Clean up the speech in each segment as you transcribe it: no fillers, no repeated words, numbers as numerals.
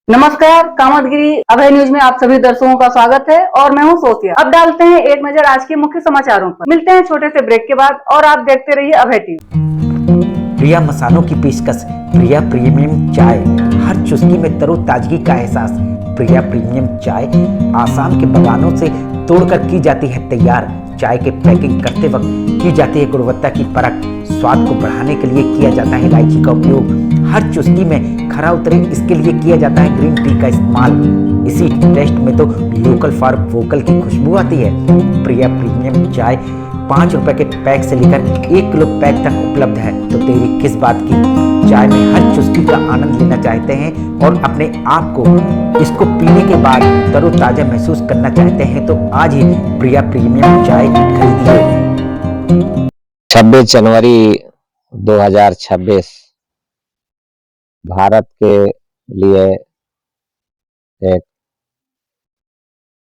नमस्कार, कामतगिरी अभय न्यूज में आप सभी दर्शकों का स्वागत है और मैं हूं सोफिया। अब डालते हैं एक नजर आज के मुख्य समाचारों पर। मिलते हैं छोटे से ब्रेक के बाद और आप देखते रहिए अभय टीवी। प्रिया मसालों की पेशकश, प्रिया प्रीमियम चाय, हर चुस्की में तरोताजगी का एहसास। प्रिया प्रीमियम चाय आसाम के बागानों से तोड़कर की जाती है तैयार। चाय के पैकिंग करते वक्त की जाती है गुणवत्ता की परख। स्वाद को बढ़ाने के लिए किया जाता है इलायची का उपयोग। हर चुस्की में खरा उतरे इसके लिए किया जाता है ग्रीन टी का इस्तेमाल। इसी टेस्ट में तो लोकल फॉर वोकल की खुशबू आती है। प्रिया प्रीमियम चाय 5 रुपए के पैक से लेकर 1 किलो पैक तक उपलब्ध है। तो देरी किस बात की, चाय में हर चुस्की का आनंद लेना चाहते हैं और अपने आप को इसको पीने के बाद तरोताजा महसूस करना चाहते हैं तो आज ही प्रिया प्रीमियम चाय खरीदिए। 26 जनवरी 2026 भारत के लिए एक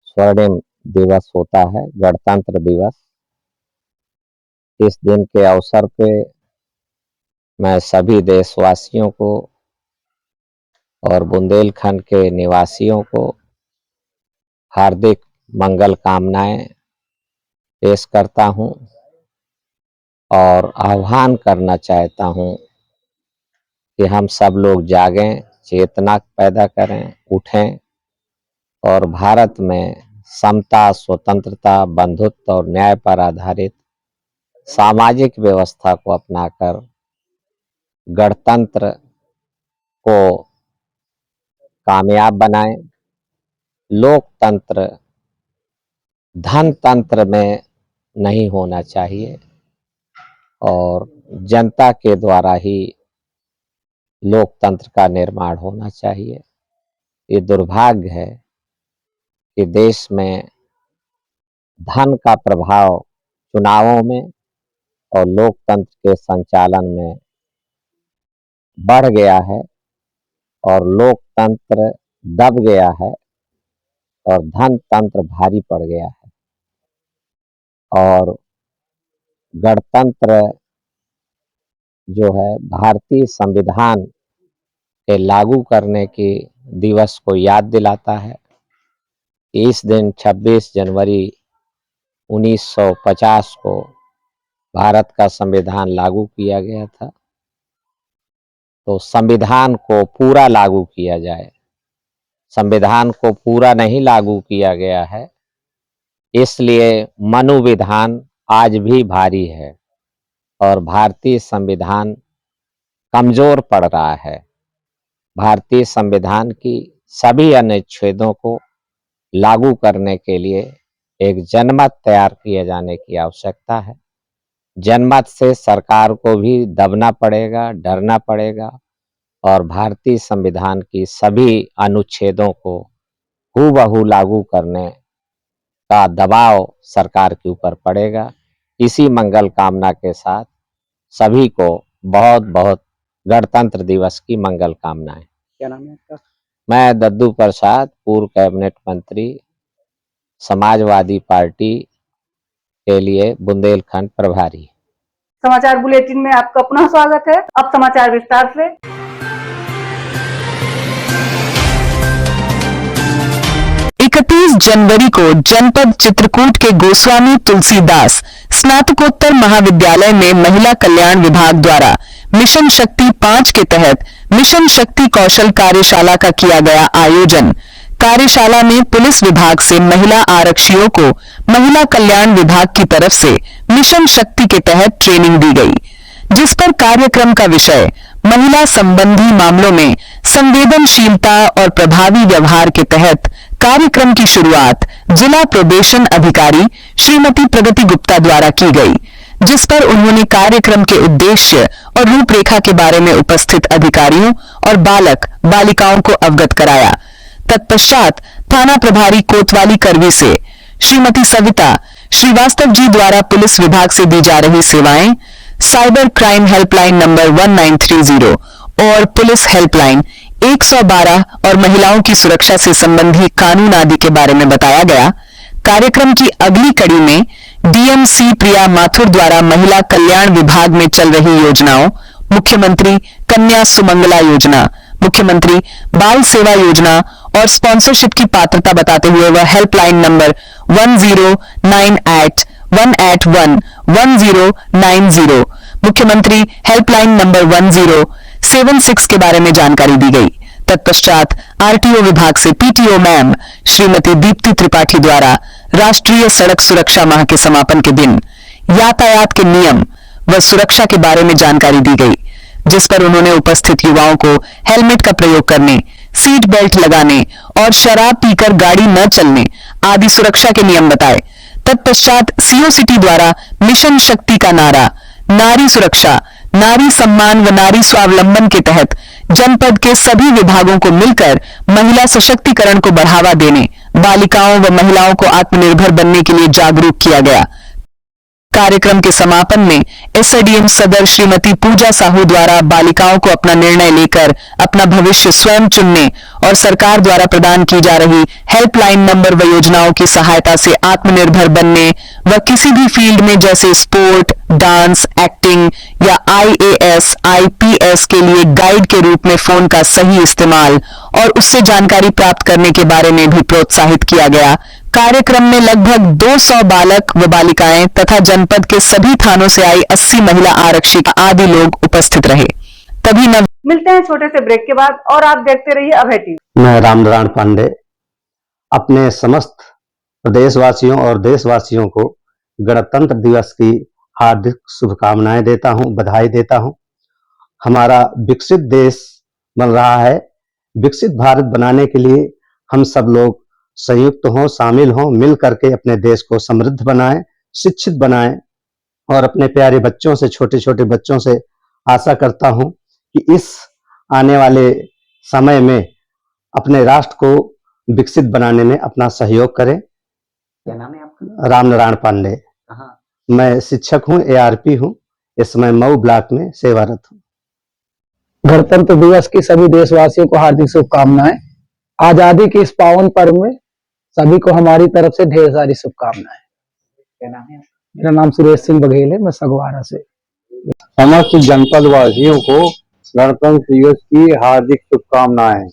स्वर्णिम दिवस होता है, गणतंत्र दिवस। इस दिन के अवसर पे मैं सभी देशवासियों को और बुंदेलखंड के निवासियों को हार्दिक मंगल कामनाएं पेश करता हूं और आह्वान करना चाहता हूं कि हम सब लोग जागें, चेतना पैदा करें, उठें और भारत में समता, स्वतंत्रता, बंधुत्व और न्याय पर आधारित सामाजिक व्यवस्था को अपनाकर गणतंत्र को कामयाब बनाएं। लोकतंत्र धनतंत्र में नहीं होना चाहिए और जनता के द्वारा ही लोकतंत्र का निर्माण होना चाहिए। ये दुर्भाग्य है कि देश में धन का प्रभाव चुनावों में और लोकतंत्र के संचालन में बढ़ गया है और लोकतंत्र दब गया है और धनतंत्र भारी पड़ गया है। और गणतंत्र जो है भारतीय संविधान के लागू करने के दिवस को याद दिलाता है। इस दिन 26 जनवरी 1950 को भारत का संविधान लागू किया गया था। तो संविधान को पूरा लागू किया जाए। संविधान को पूरा नहीं लागू किया गया है, इसलिए मनोविधान आज भी भारी है और भारतीय संविधान कमजोर पड़ रहा है। भारतीय संविधान की सभी अनुच्छेदों को लागू करने के लिए एक जनमत तैयार किए जाने की आवश्यकता है। जनमत से सरकार को भी दबना पड़ेगा, डरना पड़ेगा और भारतीय संविधान की सभी अनुच्छेदों को हूबहू लागू करने का दबाव सरकार के ऊपर पड़ेगा। इसी मंगल कामना के साथ सभी को बहुत बहुत गणतंत्र दिवस की मंगल कामनाएं। क्या नाम है आपका? मैं दद्दू प्रसाद, पूर्व कैबिनेट मंत्री, समाजवादी पार्टी के लिए बुंदेलखंड प्रभारी। समाचार बुलेटिन में आपका पुनः स्वागत है। अब समाचार विस्तार से। 31 जनवरी को जनपद चित्रकूट के गोस्वामी तुलसीदास स्नातकोत्तर महाविद्यालय में महिला कल्याण विभाग द्वारा मिशन शक्ति 5 के तहत मिशन शक्ति कौशल कार्यशाला का किया गया आयोजन। कार्यशाला में पुलिस विभाग से महिला आरक्षियों को महिला कल्याण विभाग की तरफ से मिशन शक्ति के तहत ट्रेनिंग दी गई, जिस पर कार्यक्रम का विषय महिला संबंधी मामलों में संवेदनशीलता और प्रभावी व्यवहार के तहत कार्यक्रम की शुरुआत जिला प्रोबेशन अधिकारी श्रीमती प्रगति गुप्ता द्वारा की गई, जिस पर उन्होंने कार्यक्रम के उद्देश्य और रूपरेखा के बारे में उपस्थित अधिकारियों और बालक बालिकाओं को अवगत कराया। तत्पश्चात थाना प्रभारी कोतवाली करवी से श्रीमती सविता श्रीवास्तव जी द्वारा पुलिस विभाग से दी जा रही सेवाएं, साइबर क्राइम हेल्पलाइन नंबर 1930 और पुलिस हेल्पलाइन 112 और महिलाओं की सुरक्षा से संबंधी कानून आदि के बारे में बताया गया। कार्यक्रम की अगली कड़ी में डीएमसी प्रिया माथुर द्वारा महिला कल्याण विभाग में चल रही योजनाओं, मुख्यमंत्री कन्या सुमंगला योजना, मुख्यमंत्री बाल सेवा योजना और स्पॉन्सरशिप की पात्रता बताते हुए वह हेल्पलाइन नंबर 1098-181-1090 मुख्यमंत्री हेल्पलाइन नंबर 1076 के बारे में जानकारी दी गई। तत्पश्चात आरटीओ विभाग से पीटीओ मैम श्रीमती दीप्ति त्रिपाठी द्वारा राष्ट्रीय सड़क सुरक्षा माह के समापन के दिन यातायात के नियम व सुरक्षा के बारे में जानकारी दी गई, जिस पर उन्होंने उपस्थित युवाओं को हेलमेट का प्रयोग करने, सीट बेल्ट लगाने और शराब पीकर गाड़ी न चलने आदि सुरक्षा के नियम बताए। तत्पश्चात सीओ सिटी द्वारा मिशन शक्ति का नारा नारी सुरक्षा, नारी सम्मान व नारी स्वावलंबन के तहत जनपद के सभी विभागों को मिलकर महिला सशक्तिकरण को बढ़ावा देने, बालिकाओं व महिलाओं को आत्मनिर्भर बनने के लिए जागरूक किया गया। कार्यक्रम के समापन में एसडीएम सदर श्रीमती पूजा साहू द्वारा बालिकाओं को अपना निर्णय लेकर अपना भविष्य स्वयं चुनने और सरकार द्वारा प्रदान की जा रही हेल्पलाइन नंबर व योजनाओं की सहायता से आत्मनिर्भर बनने व किसी भी फील्ड में जैसे स्पोर्ट, डांस, एक्टिंग या आईएएस, आईपीएस के लिए गाइड के रूप में फोन का सही इस्तेमाल और उससे जानकारी प्राप्त करने के बारे में भी प्रोत्साहित किया गया। कार्यक्रम में लगभग 200 बालक व बालिकाएं तथा जनपद के सभी थानों से आई 80 महिला आरक्षित आदि लोग उपस्थित रहे। तभी मिलते हैं छोटे से ब्रेक के बाद और आप देखते रहिए अभय टीवी। मैं रामनारायण पांडे अपने समस्त प्रदेशवासियों और देशवासियों को गणतंत्र दिवस की हार्दिक शुभकामनाएं देता हूं, बधाई देता हूं। हमारा विकसित देश बन रहा है। विकसित भारत बनाने के लिए हम सब लोग संयुक्त हों, शामिल हों, मिल करके अपने देश को समृद्ध बनाएं, शिक्षित बनाएं और अपने प्यारे बच्चों से, छोटे छोटे बच्चों से आशा करता हूं कि इस आने वाले समय में अपने राष्ट्र को विकसित बनाने में अपना सहयोग करें। क्या नाम है आपका? रामनारायण पांडे। कहाँ? मैं शिक्षक हूं, एआरपी हूं। इस समय मऊ ब्लॉक में सेवारत हूं। गणतंत्र दिवस की सभी देशवासियों को हार्दिक शुभकामनाएं। आजादी के इस पावन पर्व में सभी को हमारी तरफ से ढेर सारी शुभकामनाएं। क्या नाम है आपका? मेरा नाम सुरेश सिंह बघेल है, मैं सगवारा से। समस्त जनपद वासियों को गणतंत्र दिवस की हार्दिक शुभकामनाएं।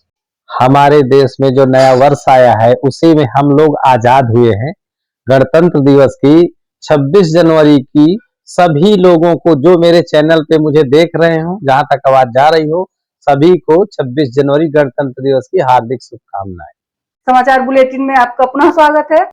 हमारे देश में जो नया वर्ष आया है उसी में हम लोग आजाद हुए हैं। गणतंत्र दिवस की 26 जनवरी की सभी लोगों को, जो मेरे चैनल पे मुझे देख रहे हो, जहां तक आवाज जा रही हो, सभी को 26 जनवरी गणतंत्र दिवस की हार्दिक शुभकामनाएं। समाचार बुलेटिन में आपका पुनः स्वागत है।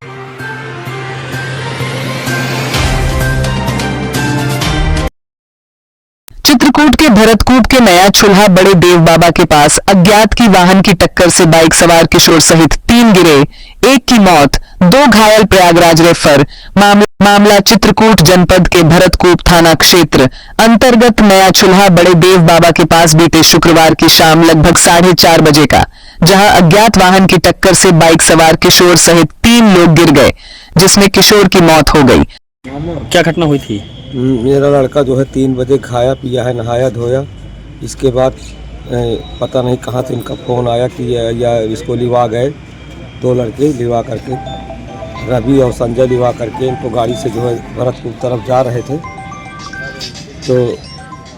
चित्रकूट के भरतकूप के नया चूल्हा बड़े देव बाबा के पास अज्ञात की वाहन की टक्कर से बाइक सवार किशोर सहित 3 गिरे, 1 की मौत, 2 घायल, प्रयागराज रेफर। मामला चित्रकूट जनपद के भरतकूप थाना क्षेत्र अंतर्गत नया चूल्हा बड़े देव बाबा के पास बीते शुक्रवार की शाम लगभग 4:30 बजे का, जहां अज्ञात वाहन की टक्कर से बाइक सवार किशोर सहित 3 लोग गिर गए, जिसमें किशोर की मौत हो गई। क्या घटना हुई थी? मेरा लड़का जो है 3 बजे खाया पिया है, नहाया धोया। इसके बाद पता नहीं कहाँ से इनका फ़ोन आया कि या इसको लिवा गए। 2 लड़के लिवा करके, रवि और संजय लिवा करके इनको गाड़ी से जो है भरतपुर तरफ जा रहे थे। तो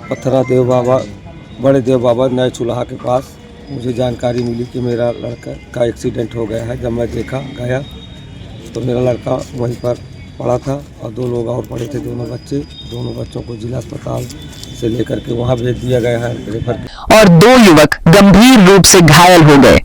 पत्थरा देव बाबा, बड़े देव बाबा नए चूल्हा के पास मुझे जानकारी मिली कि मेरा लड़का का एक्सीडेंट हो गया है। जब मैं देखा गया तो मेरा लड़का वहीं पर पड़ा था और 2 लोग और पड़े थे, दोनों बच्चे। दोनों बच्चों को जिला अस्पताल से लेकर के वहां भेज दिया गया है रेफर। और 2 युवक गंभीर रूप से घायल हो गए।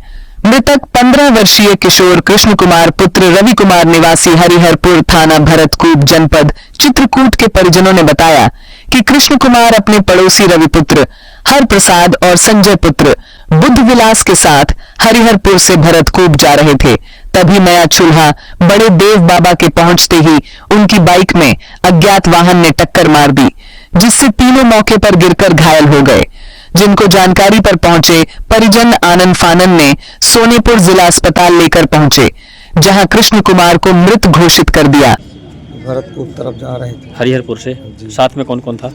मृतक 15 वर्षीय किशोर कृष्ण कुमार पुत्र रवि कुमार निवासी हरिहरपुर थाना भरतकूप जनपद चित्रकूट के परिजनों ने बताया कि कृष्ण कुमार अपने पड़ोसी रवि पुत्र हर प्रसाद और संजय पुत्र बुद्ध विलास के साथ हरिहरपुर से भरतकूप जा रहे थे। तभी नया चूल्हा बड़े देव बाबा के पहुंचते ही उनकी बाइक में अज्ञात वाहन ने टक्कर मार दी, जिससे तीनों मौके पर गिरकर घायल हो गए, जिनको जानकारी पर पहुंचे परिजन आनंद फानन ने सोनेपुर जिला अस्पताल लेकर पहुंचे, जहां कृष्ण कुमार को मृत घोषित कर दिया। भरतपुर तरफ जा रहे थे हरिहरपुर से। साथ में कौन कौन था?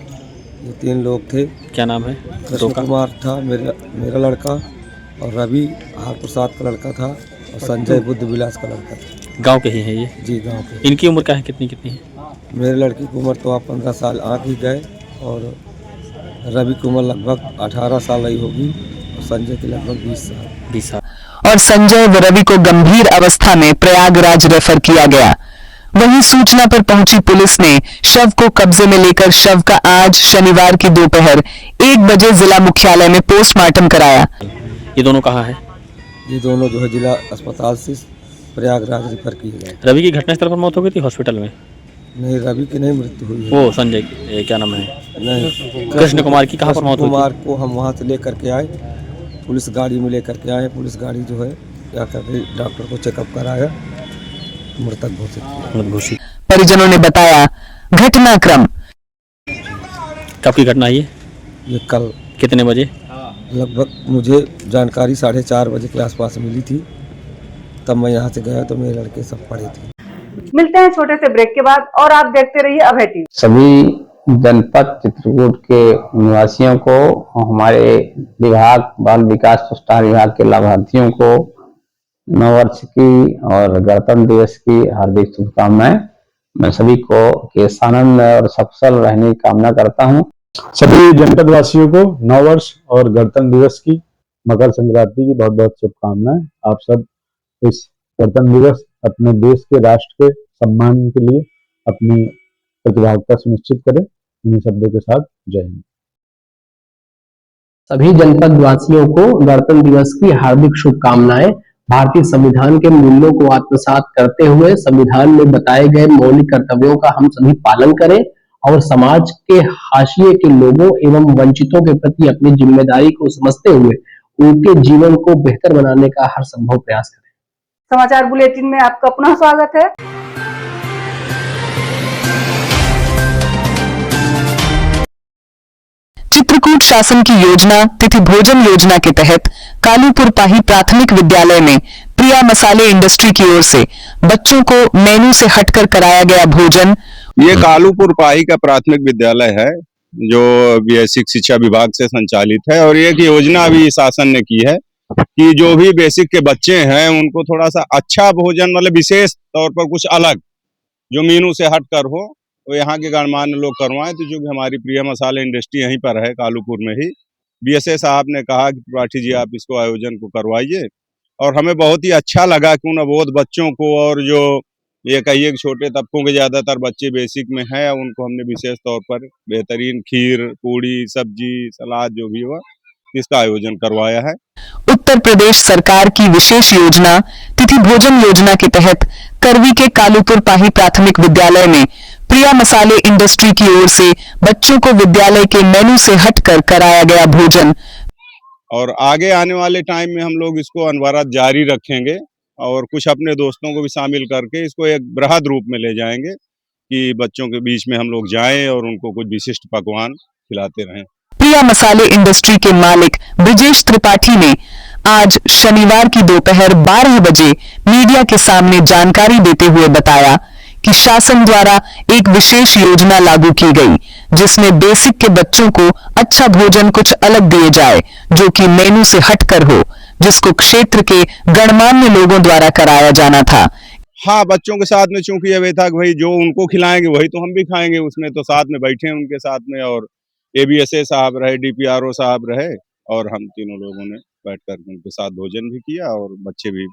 ये 3 लोग थे। क्या नाम है? कृष्ण कुमार था मेरा लड़का, और रवि हर प्रसाद का लड़का था, और संजय बुद्ध विलास का लड़का था। गांव के ही हैं ये? जी गांव के। इनकी उम्र क्या है, कितनी कितनी है? मेरे लड़की की उम्र तो आप 15 साल आँख ही गए, और रवि की उम्र लगभग 18 साल रही होगी, और संजय के लगभग 20 साल। 20 साल। और संजय व रवि को गंभीर अवस्था में प्रयागराज रेफर किया गया। वहीं सूचना पर पहुंची पुलिस ने शव को कब्जे में लेकर शव का आज शनिवार की दोपहर 1 बजे जिला मुख्यालय में पोस्टमार्टम कराया। ये दोनों कहाँ है? ये दोनों जो है जिला अस्पताल से प्रयागराज रेफर किए गए। रवि की घटनास्थल पर मौत हो गई थी हॉस्पिटल में? नहीं, रवि की नहीं मृत्यु हुई है। वो संजय की क्या नाम है? नहीं, कृष्ण कुमार की कहाँ पर मौत हुई थी? कुमार को हम वहाँ से लेकर के आए, पुलिस गाड़ी में लेकर के आए। पुलिस गाड़ी जो है क्या करके डॉक्टर को चेकअप कराया, मृतक घोषित। परिजनों ने बताया घटनाक्रम। कब की घटना है ये कल कितने बजे? लगभग मुझे जानकारी 4:30 बजे के आसपास मिली थी। तब मैं यहाँ से गया तो मेरे लड़के सब पड़े थे। मिलते हैं छोटे से ब्रेक के बाद और आप देखते रहिए अभय टीवी। सभी जनपद चित्रकूट के निवासियों को, हमारे विभाग बाल विकास पुरस्कार विभाग के लाभार्थियों को नववर्ष की और गणतंत्र दिवस की हार्दिक शुभकामनाएं। मैं सभी को केश आनंद और सफल रहने की कामना करता हूं। सभी जनपद वासियों को नववर्ष और गणतंत्र दिवस की, मकर संक्रांति की बहुत बहुत शुभकामनाएं। आप सब इस गणतंत्र दिवस अपने देश के, राष्ट्र के सम्मान के लिए अपनी प्रतिभागिता सुनिश्चित करें। इन्हीं शब्दों के साथ जय हिंद। सभी जनपद वासियों को गणतंत्र दिवस की हार्दिक शुभकामनाएं। भारतीय संविधान के मूल्यों को आत्मसात करते हुए संविधान में बताए गए मौलिक कर्तव्यों का हम सभी पालन करें और समाज के हाशिए के लोगों एवं वंचितों के प्रति अपनी जिम्मेदारी को समझते हुए उनके जीवन को बेहतर बनाने का हर संभव प्रयास करें। समाचार बुलेटिन में आपका पुनः स्वागत है। चित्रकूट शासन की योजना तिथि भोजन योजना के तहत कालूपुर पाही प्राथमिक विद्यालय में प्रिया मसाले इंडस्ट्री की ओर से बच्चों को मेनू से हटकर कराया गया भोजन। ये कालूपुर पाही का प्राथमिक विद्यालय है जो बेसिक शिक्षा विभाग से संचालित है और एक योजना अभी शासन ने की है कि जो भी बेसिक के बच्चे हैं उनको थोड़ा सा अच्छा भोजन, मतलब विशेष तौर पर कुछ अलग जो मेनू से हट कर हो, वो यहाँ के गणमान्य लोग करवाएं। तो जो हमारी प्रिया मसाले इंडस्ट्री यहीं पर है कालूपुर में ही, बीएसए साहब ने कहा कि त्रिपाठी जी आप इसको आयोजन को करवाइए और हमें बहुत ही अच्छा लगा कि उन अबोध बच्चों को और जो ये कहिए कि छोटे तबकों के ज्यादातर बच्चे बेसिक में हैं, उनको हमने विशेष तौर पर बेहतरीन खीर, पूड़ी, सब्जी, सलाद जो भी हुआ इसका आयोजन करवाया है। उत्तर प्रदेश सरकार की विशेष योजना तिथि भोजन योजना के तहत करवी के कालूपुर पाही प्राथमिक विद्यालय में प्रिया मसाले इंडस्ट्री की ओर से बच्चों को विद्यालय के मेनू से हटकर कराया गया भोजन। और आगे आने वाले टाइम में हम लोग इसको अनवरत जारी रखेंगे और कुछ अपने दोस्तों को भी शामिल करके इसको एक बृहद रूप में ले जाएंगे कि बच्चों के बीच में हम लोग जाएं और उनको कुछ विशिष्ट पकवान खिलाते रहें। प्रिया मसाले इंडस्ट्री के मालिक ब्रिजेश त्रिपाठी ने आज शनिवार की दोपहर 12 बजे मीडिया के सामने जानकारी देते हुए बताया कि शासन द्वारा एक विशेष योजना लागू की गई जिसमें बेसिक के बच्चों को अच्छा भोजन कुछ अलग दिए जाए जो कि मेनू से हटकर हो, जिसको क्षेत्र के गणमान्य लोगों द्वारा कराया जाना था। हाँ, बच्चों के साथ में चूंकि ये था कि भाई जो उनको खिलाएंगे वही तो हम भी खाएंगे, उसमें तो साथ में बैठे हैं उनके साथ में और एबीएसए साहब रहे, डीपीआरओ साहब रहे और हम तीनों लोगों ने बैठकर उनके साथ भोजन भी किया और बच्चे भी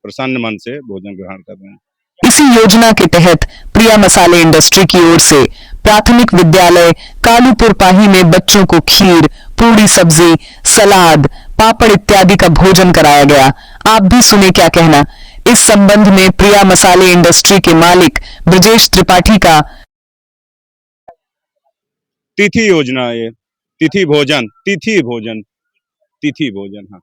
प्रसन्न मन से भोजन ग्रहण कर रहे हैं। इसी योजना के तहत प्रिया मसाले इंडस्ट्री की ओर से प्राथमिक विद्यालय कालूपुर पाही में बच्चों को खीर, पूड़ी, सब्जी, सलाद, पापड़ इत्यादि का भोजन कराया गया। आप भी सुने क्या कहना इस संबंध में प्रिया मसाले इंडस्ट्री के मालिक ब्रजेश त्रिपाठी का। तिथि योजना, ये तिथि भोजन, हाँ,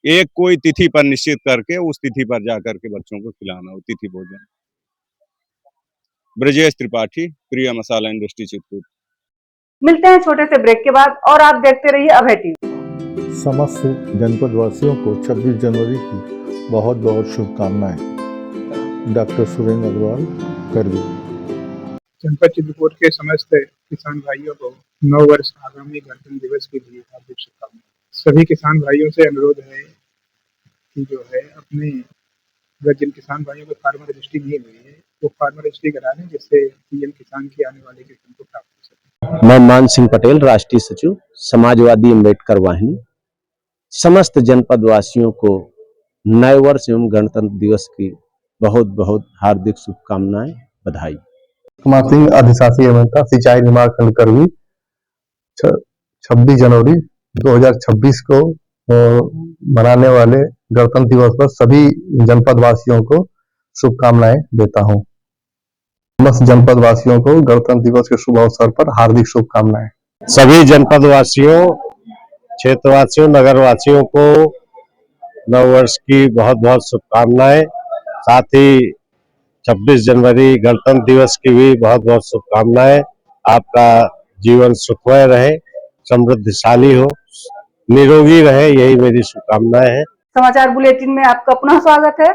एक कोई तिथि पर निश्चित करके उस तिथि पर जाकर के बच्चों को खिलाना हो, तिथि भोजन। ब्रजेश त्रिपाठी, प्रिया मसाला इंडस्ट्री चित्रकूट। मिलते हैं छोटे से ब्रेक के बाद और आप देखते रहिए अभय टीवी। समस्त जनपद वासियों को 26 जनवरी की बहुत बहुत शुभकामनाएं। डॉक्टर सुरेंद्र अग्रवाल, करवी। जनपद चित्रकूट के समस्त किसान भाइयों को नव वर्ष आगामी गणतंत्र दिवस के लिए हार्दिक शुभकामनाएं। सभी किसान भाइयों से अनुरोध है कि जो है अपने अगर जिन किसान भाइयों को फार्मर रजिस्ट्री नहीं हुई है वो फार्मर रजिस्ट्री करा लें जिससे पीएम किसान की आने वाले किसान को प्राप्त हो सके। मैं मान सिंह पटेल, राष्ट्रीय सचिव, समाजवादी अम्बेडकर वाहिनी, समस्त जनपद वासियों को नए वर्ष एवं गणतंत्र दिवस की बहुत बहुत हार्दिक शुभकामनाएं, बधाई। कुमार सिंह, अधिशासी अभियंता सिंचाई विभाग खंड करवी, 26 जनवरी 2026 को मनाने वाले गणतंत्र दिवस पर सभी जनपद वासियों को शुभकामनाएं देता हूं। समस्त जनपद वासियों को गणतंत्र दिवस के शुभ अवसर पर हार्दिक शुभकामनाएं। सभी जनपद वासियों, क्षेत्रवासियों, नगरवासियों को नव वर्ष की बहुत बहुत शुभकामनाएं। साथ ही 26 जनवरी गणतंत्र दिवस की भी बहुत बहुत शुभकामनाएं। आपका जीवन सुखमय रहे, समृद्धशाली हो, निरोगी रहे, यही मेरी शुभकामनाएं हैं। समाचार बुलेटिन में आपका पुनः स्वागत है।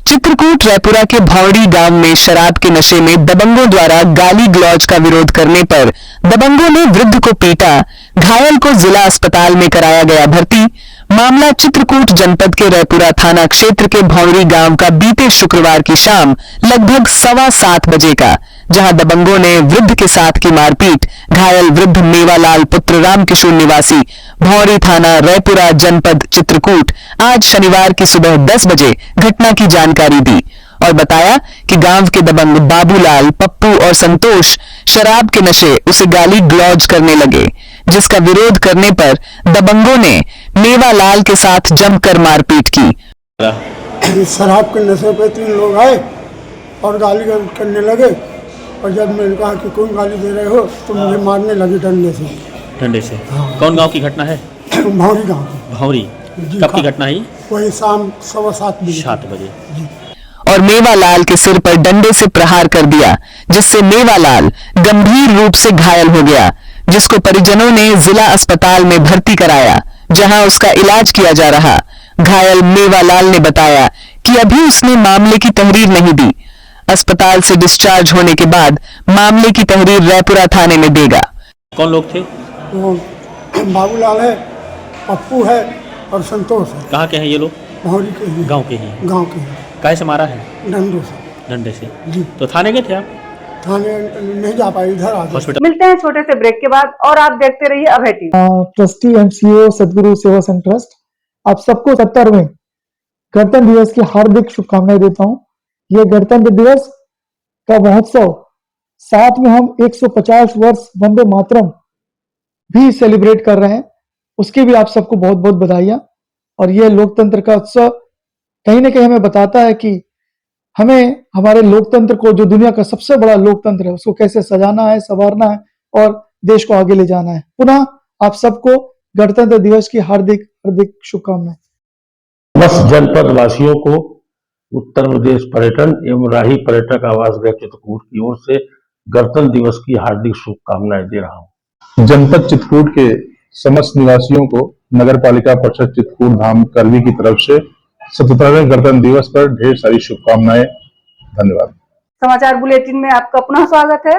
चित्रकूट रायपुरा के भौड़ी गांव में शराब के नशे में दबंगों द्वारा गाली गलौज का विरोध करने पर दबंगों ने वृद्ध को पीटा, घायल को जिला अस्पताल में कराया गया भर्ती। मामला चित्रकूट जनपद के रायपुरा थाना क्षेत्र के भौड़ी गांव का बीते शुक्रवार की शाम लगभग 7:15 बजे का, जहां दबंगों ने वृद्ध के साथ की मारपीट। घायल वृद्ध मेवालाल पुत्र रामकिशोर निवासी भौड़ी थाना रायपुरा जनपद चित्रकूट आज शनिवार की सुबह 10 बजे घटना की जानकारी दी और बताया कि गांव के दबंग बाबूलाल, पप्पू और संतोष शराब के नशे उसे गाली गलौज करने लगे, जिसका विरोध करने पर दबंगों ने मेवालाल के साथ जमकर मारपीट की। शराब के नशे पे 3 लोग आए और गाली करने लगे और जब मैंने कहा कि कौन गाली दे रहे हो तो मुझे मारने लगे डंडे से। डंडे से? कौन गांव की घटना है? भौरी गांव की। भौरी? कब की घटना है? वही शाम 7:15 बजे। और मेवालाल के सिर पर डंडे से प्रहार कर दिया, जिससे मेवालाल गंभीर रूप से घायल हो गया, जिसको परिजनों ने जिला अस्पताल में भर्ती कराया, जहां उसका इलाज किया जा रहा। घायल मेवालाल ने बताया कि अभी उसने मामले की तहरीर नहीं दी, अस्पताल से डिस्चार्ज होने के बाद मामले की तहरीर रायपुरा थाने में देगा। कौन लोग थे? वो बाबूलाल है, पप्पू है और संतोष है। कहाँ के हैं ये लोग? भौरी के ही। गांव के ही? गांव के ही। काहे से मारा है? डंडों से। डंडे से? जी। तो थाने गए थे आप? थाने नहीं जा पाए, इधर आ गए। मिलते हैं छोटे से ब्रेक के बाद और आप देखते रहिए अभय टीवी। ट्रस्टी एंड सीईओ सदगुरु सेवा संघ ट्रस्ट आप सबको 70वें गणतंत्र दिवस की हार्दिक शुभकामनाएं देता हूं। यह गणतंत्र दिवस का महोत्सव, साथ में हम 150 वर्ष वंदे मातरम भी सेलिब्रेट कर रहे हैं, उसकी भी आप सबको बहुत बहुत बधाइयां। और यह लोकतंत्र का उत्सव कहीं ना कहीं हमें बताता है कि हमें हमारे लोकतंत्र को, जो दुनिया का सबसे बड़ा लोकतंत्र है, उसको कैसे सजाना है, संवारना है और देश को आगे ले जाना है। पुनः आप सबको गणतंत्र दिवस की हार्दिक हार्दिक शुभकामनाएं। समस्त जनपद वासियों को उत्तर प्रदेश पर्यटन एवं राही पर्यटक आवास गृह चित्रकूट की ओर से गणतंत्र दिवस की हार्दिक शुभकामनाएं दे रहा हूं। जनपद चित्रकूट के समस्त निवासियों को नगर पालिका परिषद चित्रकूट धाम करवी की तरफ से 77वें गणतंत्र दिवस पर ढेर सारी शुभकामनाएं। धन्यवाद। समाचार बुलेटिन में आपका पुनः स्वागत है।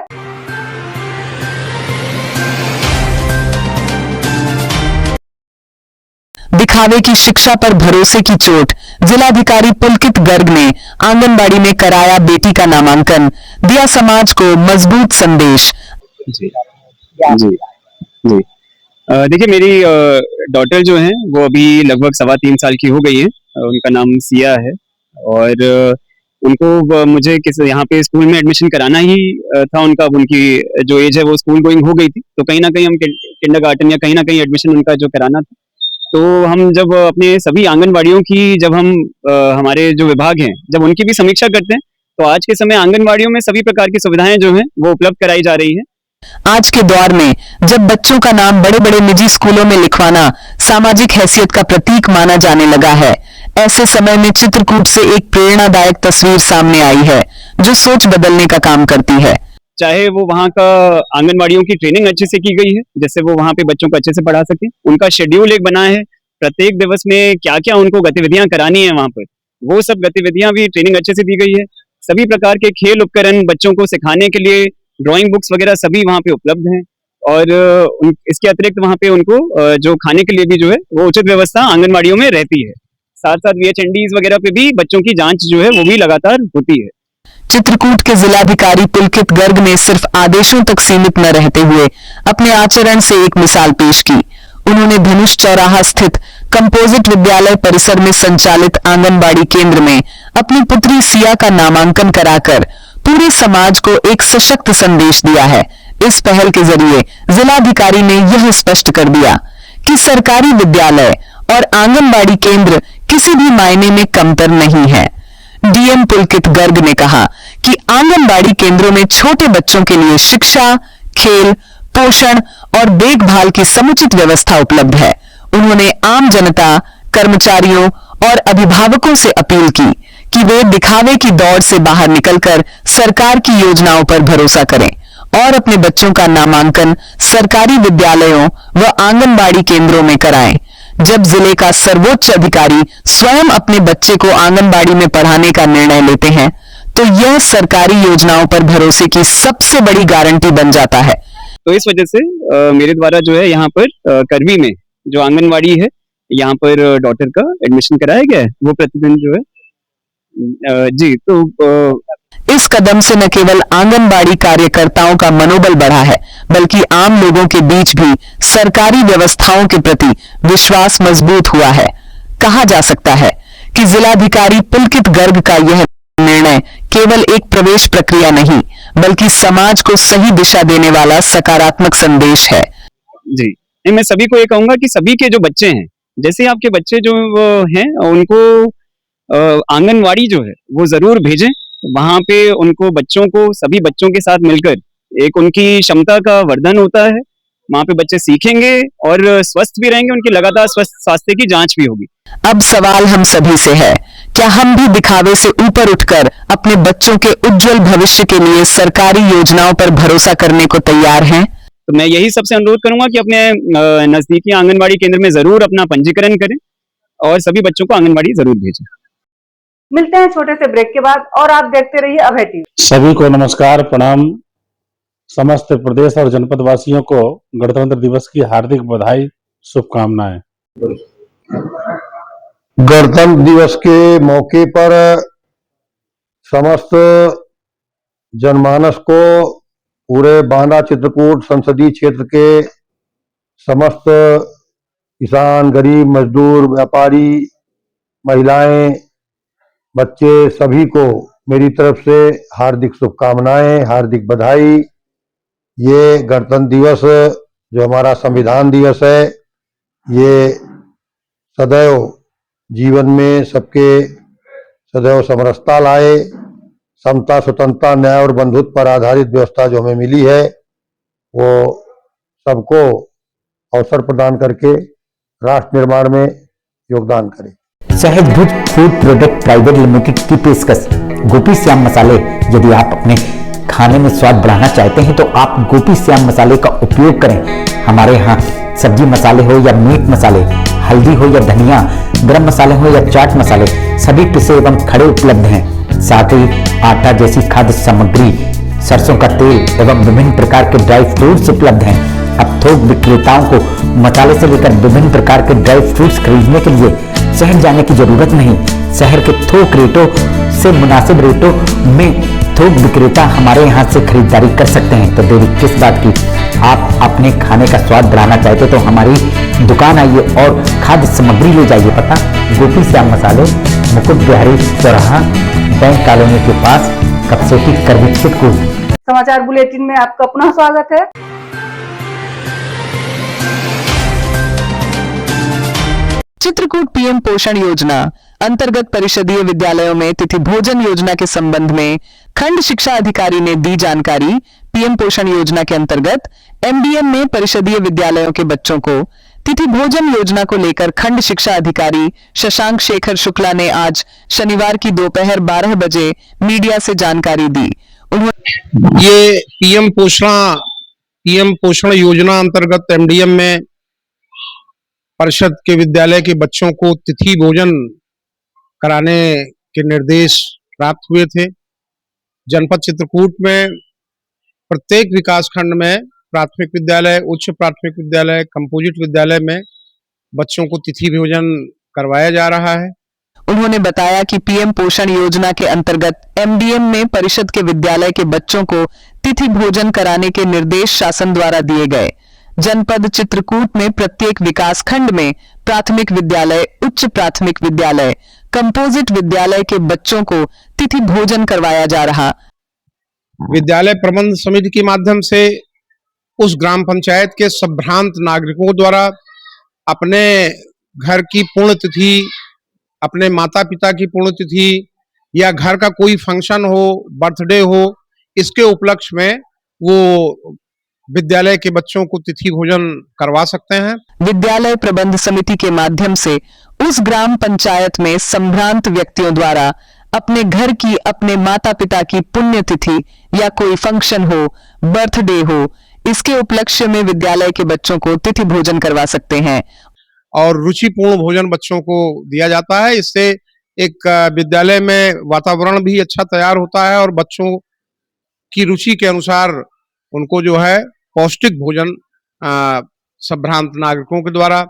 दिखावे की शिक्षा पर भरोसे की चोट, जिलाधिकारी पुलकित गर्ग ने आंगनबाड़ी में कराया बेटी का नामांकन, दिया समाज को मजबूत संदेश। जी जी जी देखिए, मेरी डॉटर जो है वो अभी लगभग 3.25 साल की हो गई है। उनका नाम सिया है और उनको मुझे यहाँ पे स्कूल में एडमिशन कराना ही था। उनकी जो एज है वो स्कूल गोइंग हो गई थी, तो कहीं ना कहीं हम किंडरगार्टन या कहीं ना कहीं एडमिशन उनका जो कराना था, तो हम जब अपने सभी आंगनबाड़ियों की जब हम हमारे जो विभाग हैं जब उनकी भी समीक्षा करते हैं, तो आज के समय आंगनबाड़ियों में सभी प्रकार की सुविधाएं जो हैं वो उपलब्ध कराई जा रही है। आज के दौर में जब बच्चों का नाम बड़े बड़े निजी स्कूलों में लिखवाना सामाजिक हैसियत का प्रतीक माना जाने लगा है, ऐसे समय में चित्रकूट से एक प्रेरणादायक तस्वीर सामने आई है जो सोच बदलने का काम करती है। चाहे वो वहाँ का आंगनबाड़ियों की ट्रेनिंग अच्छे से की गई है, जिससे वो वहाँ पे बच्चों को अच्छे से पढ़ा सके, उनका शेड्यूल एक बना है, प्रत्येक दिवस में क्या क्या उनको गतिविधियां करानी है वहाँ पर, वो सब गतिविधियां भी ट्रेनिंग अच्छे से दी गई है। सभी प्रकार के खेल उपकरण बच्चों को सिखाने के लिए, ड्राइंग बुक्स वगैरह सभी वहाँ पे उपलब्ध हैं। और इसके अतिरिक्त वहाँ पे उनको जो खाने के लिए भी जो है वो उचित व्यवस्था आंगनबाड़ियों में रहती है। साथ साथ VHNDs वगैरह पे भी बच्चों की जांच जो है वो भी लगातार होती है। चित्रकूट के जिलाधिकारी पुलकित गर्ग ने सिर्फ आदेशों तक सीमित न रहते हुए अपने आचरण से एक मिसाल पेश की। उन्होंने धनुष चौराहा स्थित कंपोजिट विद्यालय परिसर में संचालित आंगनबाड़ी केंद्र में अपनी पुत्री सिया का नामांकन कराकर पूरे समाज को एक सशक्त संदेश दिया है। इस पहल के जरिए जिलाधिकारी ने यह स्पष्ट कर दिया कि सरकारी विद्यालय और आंगनबाड़ी केंद्र किसी भी मायने में कमतर नहीं है। डीएम पुलकित गर्ग ने कहा कि आंगनबाड़ी केंद्रों में छोटे बच्चों के लिए शिक्षा, खेल, पोषण और देखभाल की समुचित व्यवस्था उपलब्ध है। उन्होंने आम जनता, कर्मचारियों और अभिभावकों से अपील की कि वे दिखावे की दौड़ से बाहर निकलकर सरकार की योजनाओं पर भरोसा करें और अपने बच्चों का नामांकन सरकारी विद्यालयों व आंगनबाड़ी केंद्रों में कराएं। जब जिले का सर्वोच्च अधिकारी स्वयं अपने बच्चे को आंगनबाड़ी में पढ़ाने का निर्णय लेते हैं, तो यह सरकारी योजनाओं पर भरोसे की सबसे बड़ी गारंटी बन जाता है। तो इस वजह से मेरे द्वारा जो है यहाँ पर करवी में जो आंगनवाड़ी है, यहाँ पर डॉटर का एडमिशन कराया गया है। वो प्रतिदिन जो है जी तो इस कदम से न केवल आंगनबाड़ी कार्यकर्ताओं का मनोबल बढ़ा है, बल्कि आम लोगों के बीच भी सरकारी व्यवस्थाओं के प्रति विश्वास मजबूत हुआ है। कहा जा सकता है कि जिलाधिकारी पुलकित गर्ग का यह निर्णय केवल एक प्रवेश प्रक्रिया नहीं, बल्कि समाज को सही दिशा देने वाला सकारात्मक संदेश है। जी, मैं सभी को ये कहूंगा कि सभी के जो बच्चे हैं, जैसे आपके बच्चे जो हैं, उनको आंगनवाड़ी जो है वो जरूर भेजें। वहां पे उनको बच्चों को सभी बच्चों के साथ मिलकर एक उनकी क्षमता का वर्धन होता है। वहां पे बच्चे सीखेंगे और स्वस्थ भी रहेंगे, उनकी लगातार स्वस्थ स्वास्थ्य की जांच भी होगी। अब सवाल हम सभी से है, क्या हम भी दिखावे से ऊपर उठकर अपने बच्चों के उज्जवल भविष्य के लिए सरकारी योजनाओं पर भरोसा करने को तैयार हैं? तो मैं यही सबसे अनुरोध करूंगा कि अपने नजदीकी आंगनबाड़ी केंद्र में जरूर अपना पंजीकरण करें और सभी बच्चों को आंगनबाड़ी जरूर भेजें। मिलते हैं छोटे से ब्रेक के बाद और आप देखते रहिए अभय टीवी। सभी को नमस्कार, प्रणाम। समस्त प्रदेश और जनपद वासियों को गणतंत्र दिवस की हार्दिक बधाई, शुभकामनाएं। गणतंत्र दिवस के मौके पर समस्त जनमानस को, पूरे बांदा चित्रकूट संसदीय क्षेत्र के समस्त किसान, गरीब, मजदूर, व्यापारी, महिलाएं, बच्चे, सभी को मेरी तरफ से हार्दिक शुभकामनाएं, हार्दिक बधाई। ये गणतंत्र दिवस जो हमारा संविधान दिवस है, ये सदैव जीवन में सबके सदैव समरसता लाए। समता, स्वतंत्रता, न्याय और बंधुत्व पर आधारित व्यवस्था जो हमें मिली है, वो सबको अवसर प्रदान करके राष्ट्र निर्माण में योगदान करे। सहज भुज फूड प्रोडक्ट प्राइवेट लिमिटेड की पेशकश गोपी श्याम मसाले। यदि आप अपने खाने में स्वाद बढ़ाना चाहते हैं तो आप गोपी श्याम मसाले का उपयोग करें। हमारे यहाँ सब्जी मसाले हो या मीट मसाले, हल्दी हो या धनिया, गरम मसाले हो या चाट मसाले, सभी पिसे एवं खड़े उपलब्ध हैं। साथ ही आटा जैसी खाद्य सामग्री, सरसों का तेल एवं विभिन्न प्रकार के ड्राई फ्रूट्स उपलब्ध हैं। अब थोक विक्रेताओं को मसाले से लेकर विभिन्न प्रकार के ड्राई फ्रूट्स खरीदने के लिए शहर जाने की जरूरत नहीं। शहर के थोक रेटों से मुनासिब रेटों में थोक विक्रेता हमारे यहाँ से खरीदारी कर सकते हैं। तो देरी किस बात की, आप अपने खाने का स्वाद बढ़ाना चाहते तो हमारी दुकान आइए और खाद्य सामग्री ले जाइए। पता गोपी श्याम मसाले, मुकुट बिहारी चौराहा, बैंक कॉलोनी के पास, कपसेटी, करवी, चित्रकूट। समाचार बुलेटिन में आपका पुनः स्वागत है। चित्रकूट पीएम पोषण योजना अंतर्गत परिषदीय विद्यालयों में तिथि भोजन योजना के संबंध में खंड शिक्षा अधिकारी ने दी जानकारी। पीएम पोषण योजना के अंतर्गत एमडीएम में परिषदीय विद्यालयों के बच्चों को तिथि भोजन योजना को लेकर खंड शिक्षा अधिकारी शशांक शेखर शुक्ला ने आज शनिवार की दोपहर 12 बजे मीडिया से जानकारी दी। उन्होंने ये पीएम पोषण योजना अंतर्गत एमडीएम में परिषद के विद्यालय के बच्चों को तिथि भोजन कराने के निर्देश प्राप्त हुए थे। जनपद चित्रकूट में प्रत्येक विकासखंड में प्राथमिक विद्यालय, उच्च प्राथमिक विद्यालय, कंपोजिट विद्यालय में बच्चों को तिथि भोजन करवाया जा रहा है। उन्होंने बताया कि पीएम पोषण योजना के अंतर्गत एमडीएम में परिषद के विद्यालय के बच्चों को तिथि भोजन कराने के निर्देश शासन द्वारा दिए गए। जनपद चित्रकूट में प्रत्येक विकास खंड में प्राथमिक विद्यालय, उच्च प्राथमिक विद्यालय, कंपोजिट विद्यालय के बच्चों को तिथि भोजन करवाया जा रहा। विद्यालय प्रबंध समिति के माध्यम से उस ग्राम पंचायत के संभ्रांत नागरिकों द्वारा अपने घर की पुण्यतिथि, अपने माता पिता की पुण्यतिथि या घर का कोई फंक्शन हो, बर्थडे हो, इसके उपलक्ष्य में वो विद्यालय के बच्चों को तिथि भोजन करवा सकते हैं। विद्यालय प्रबंध समिति के माध्यम से उस ग्राम पंचायत में संभ्रांत व्यक्तियों द्वारा अपने घर की, अपने माता पिता की पुण्यतिथि या कोई फंक्शन हो, बर्थडे हो, इसके उपलक्ष्य में विद्यालय के बच्चों को तिथि भोजन करवा सकते हैं और रुचिपूर्ण भोजन बच्चों को दिया जाता है। इससे एक विद्यालय में वातावरण भी अच्छा तैयार होता है और बच्चों की रुचि के अनुसार उनको जो है पौष्टिक भोजन संभ्रांत नागरिकों के द्वारा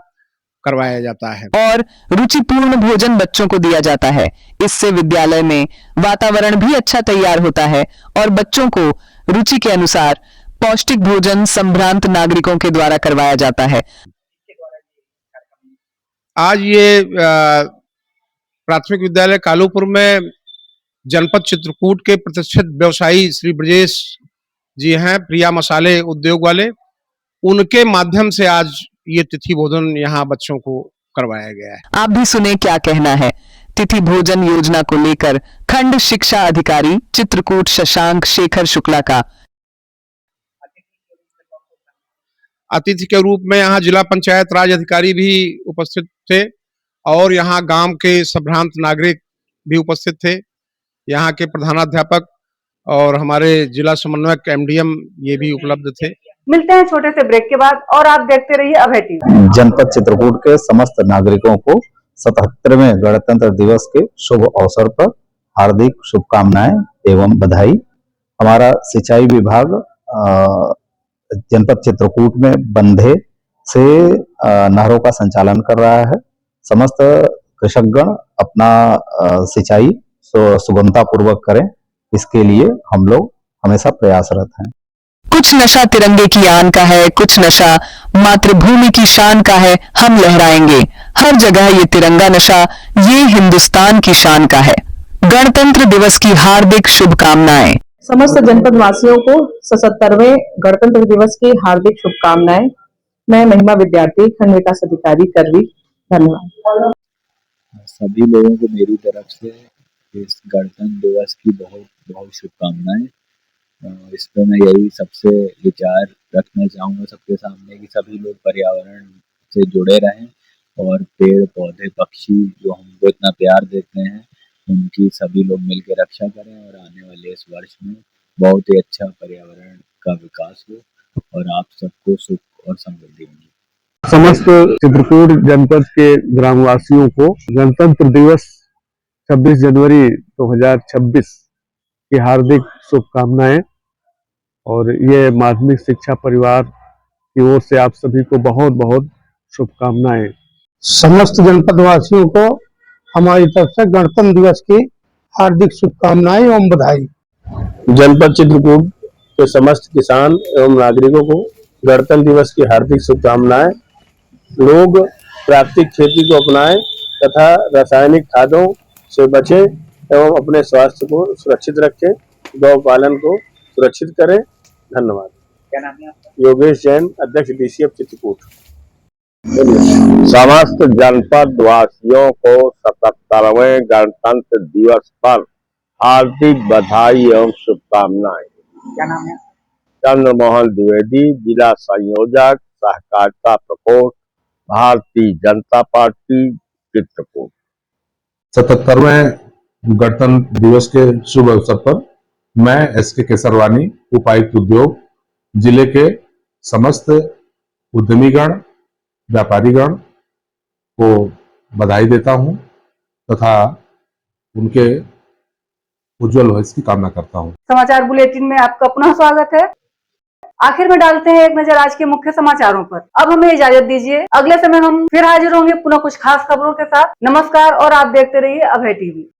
करवाया जाता है और रुचिपूर्ण भोजन बच्चों को दिया जाता है। इससे विद्यालय में वातावरण भी अच्छा तैयार होता है और बच्चों को रुचि के अनुसार पौष्टिक भोजन संभ्रांत नागरिकों के द्वारा करवाया जाता है। आज ये प्राथमिक विद्यालय कालूपुर में जनपद चित्रकूट के प्रतिष्ठित व्यवसायी श्री ब्रजेश जी हैं, प्रिया मसाले उद्योग वाले, उनके माध्यम से आज ये तिथि भोजन यहाँ बच्चों को करवाया गया है। आप भी सुने क्या कहना है तिथि भोजन योजना को लेकर खंड शिक्षा अधिकारी चित्रकूट शशांक शेखर शुक्ला का। अतिथि के रूप में यहाँ जिला पंचायत राज अधिकारी भी उपस्थित थे और यहाँ गांव के संभ्रांत नागरिक भी उपस्थित थे। यहाँ के प्रधानाध्यापक और हमारे जिला समन्वयक एमडीएम ये भी उपलब्ध थे। मिलते हैं छोटे से ब्रेक के बाद और आप देखते रहिए अभय टीवी। जनपद चित्रकूट के समस्त नागरिकों को 77वें गणतंत्र दिवस के शुभ अवसर पर हार्दिक शुभकामनाएं एवं बधाई। हमारा सिंचाई विभाग जनपद चित्रकूट में बंधे से नहरों का संचालन कर रहा है। समस्त कृषकगण अपना सिंचाई सुगमता पूर्वक करें, इसके लिए हम लोग हमेशा प्रयासरत हैं। कुछ नशा तिरंगे की आन का है, कुछ नशा मातृभूमि की शान का है, हम लहराएंगे हर जगह ये तिरंगा नशा, ये हिंदुस्तान की शान का है। गणतंत्र दिवस की हार्दिक शुभकामनाएं। समस्त जनपद वासियों को 77वें गणतंत्र दिवस की हार्दिक शुभकामनाएं। मैं महिमा विद्यार्थी खंड विकास अधिकारी करवी। धन्यवाद। सभी लोगों को मेरी तरफ से इस गणतंत्र दिवस की बहुत बहुत शुभकामनाएं। इसमें मैं यही सबसे विचार रखना चाहूँगा सबके सामने कि सभी लोग पर्यावरण से जुड़े रहें और पेड़ पौधे पक्षी जो हमको इतना प्यार देते हैं उनकी सभी लोग मिलकर रक्षा करें और आने वाले इस वर्ष में बहुत ही अच्छा पर्यावरण का विकास हो और आप सबको सुख और समृद्धि मिले। समस्त चित्रकूट जनपद के ग्रामवासियों को गणतंत्र दिवस 26 जनवरी 2026 की हार्दिक शुभकामनाएं और ये माध्यमिक शिक्षा परिवार की ओर से आप सभी को बहुत बहुत शुभकामनाएं। समस्त जनपद वासियों को हमारी तरफ से गणतंत्र दिवस की हार्दिक शुभकामनाएं एवं बधाई। जनपद चित्रकूट के समस्त किसान एवं नागरिकों को गणतंत्र दिवस की हार्दिक शुभकामनाएं। लोग प्राकृतिक खेती को अपनाएं तथा रासायनिक खादों से बचें एवं अपने स्वास्थ्य को सुरक्षित रखें, गौ पालन को सुरक्षित करें। धन्यवाद। क्या नाम है आपका? योगेश जैन, अध्यक्ष डीसीएफ चित्रकूट। समस्त जनपद वासियों को 77वें गणतंत्र दिवस पर हार्दिक बधाई एवं शुभकामनाएं। क्या नाम है? चंद्रमोहन द्विवेदी, जिला संयोजक सहकारिता प्रकोष्ठ, भारतीय जनता पार्टी चित्रकूट। 77वें गणतंत्र दिवस के शुभ अवसर पर मैं एसके केसरवानी, उपायुक्त उद्योग, जिले के समस्त उद्यमीगण व्यापारीगण को बधाई देता हूं तथा उनके उज्जवल भविष्य की कामना करता हूं। समाचार बुलेटिन में आपका पुनः स्वागत है। आखिर में डालते हैं एक नजर आज के मुख्य समाचारों पर। अब हमें इजाजत दीजिए, अगले समय हम फिर हाजिर होंगे पुनः कुछ खास खबरों के साथ। नमस्कार और आप देखते रहिए अभय टीवी।